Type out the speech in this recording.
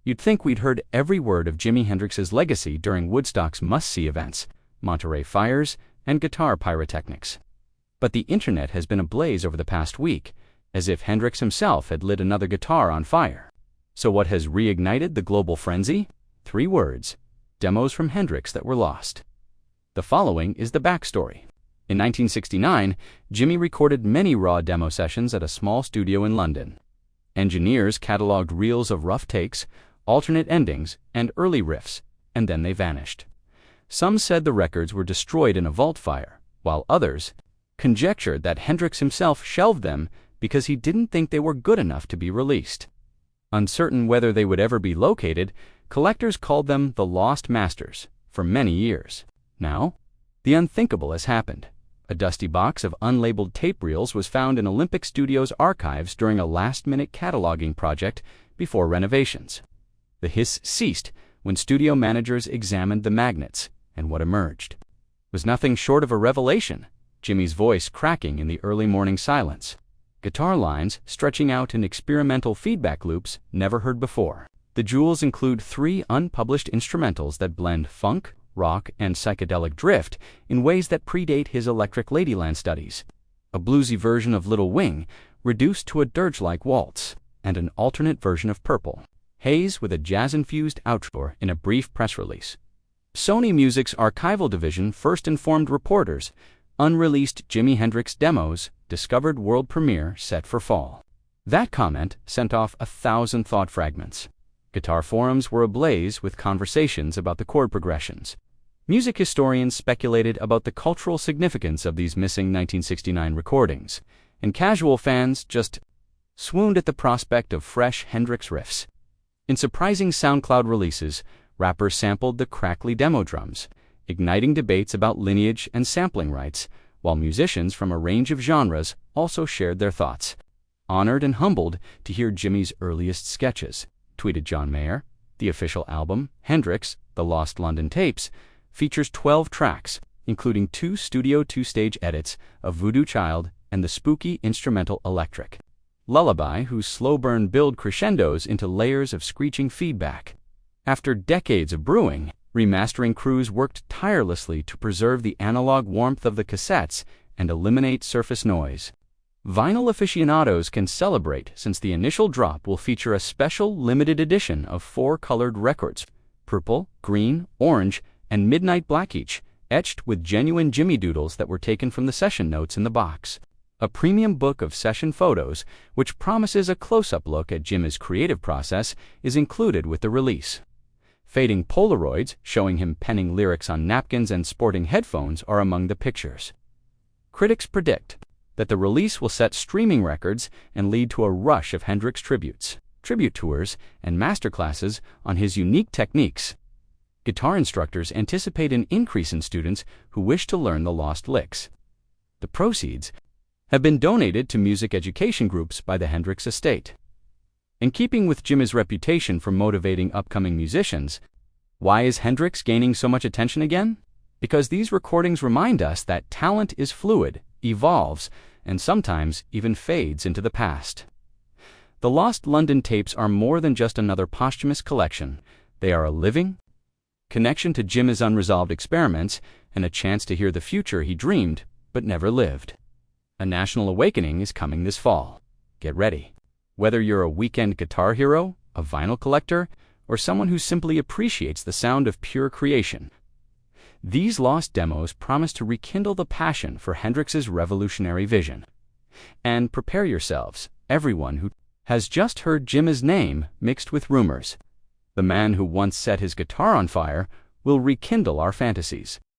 You'd think we'd heard every word of Jimi Hendrix's legacy during Woodstock's must-see events, Monterey fires, and guitar pyrotechnics. But the internet has been ablaze over the past week, as if Hendrix himself had lit another guitar on fire. So what has reignited the global frenzy? 3 words: demos from Hendrix that were lost. The following is the backstory. In 1969, Jimi recorded many raw demo sessions at a small studio in London. Engineers cataloged reels of rough takes, alternate endings, and early riffs, and then they vanished. Some said the records were destroyed in a vault fire, while others conjectured that Hendrix himself shelved them because he didn't think they were good enough to be released. Uncertain whether they would ever be located, collectors called them the Lost Masters for many years. Now, the unthinkable has happened. A dusty box of unlabeled tape reels was found in Olympic Studios' archives during a last-minute cataloging project before renovations. The hiss ceased when studio managers examined the magnets, and what emerged was nothing short of a revelation: Jimi's voice cracking in the early morning silence, guitar lines stretching out in experimental feedback loops never heard before. The jewels include 3 unpublished instrumentals that blend funk, rock, and psychedelic drift in ways that predate his Electric Ladyland studies, a bluesy version of Little Wing reduced to a dirge-like waltz, and an alternate version of Purple Haze with a jazz-infused outro in a brief press release. Sony Music's archival division first informed reporters unreleased Jimi Hendrix demos discovered world premiere set for fall. That comment sent off 1,000 thought fragments. Guitar forums were ablaze with conversations about the chord progressions. Music historians speculated about the cultural significance of these missing 1969 recordings, and casual fans just swooned at the prospect of fresh Hendrix riffs. In surprising SoundCloud releases, rappers sampled the crackly demo drums, igniting debates about lineage and sampling rights, while musicians from a range of genres also shared their thoughts. "Honored and humbled to hear Jimi's earliest sketches," tweeted John Mayer. The official album, Hendrix, The Lost London Tapes, features 12 tracks, including 2 Studio 2-stage edits of Voodoo Child and the spooky instrumental Electric Lullaby, whose slow burn build crescendos into layers of screeching feedback. After decades of brewing, remastering crews worked tirelessly to preserve the analog warmth of the cassettes and eliminate surface noise. Vinyl aficionados can celebrate since the initial drop will feature a special limited edition of 4 colored records: purple, green, orange, and midnight black, each etched with genuine Jimi doodles that were taken from the session notes in the box. A premium book of session photos, which promises a close-up look at Jimi's creative process, is included with the release. Fading Polaroids showing him penning lyrics on napkins and sporting headphones are among the pictures. Critics predict that the release will set streaming records and lead to a rush of Hendrix tribute tours, and masterclasses on his unique techniques. Guitar instructors anticipate an increase in students who wish to learn the lost licks. The proceeds have been donated to music education groups by the Hendrix estate. In keeping with Jimi's reputation for motivating upcoming musicians, why is Hendrix gaining so much attention again? Because these recordings remind us that talent is fluid, evolves, and sometimes even fades into the past. The Lost London Tapes are more than just another posthumous collection. They are a living connection to Jimi's unresolved experiments and a chance to hear the future he dreamed but never lived. A national awakening is coming this fall. Get ready. Whether you're a weekend guitar hero, a vinyl collector, or someone who simply appreciates the sound of pure creation, these lost demos promise to rekindle the passion for Hendrix's revolutionary vision. And prepare yourselves, everyone who has just heard Jimi's name mixed with rumors. The man who once set his guitar on fire will rekindle our fantasies.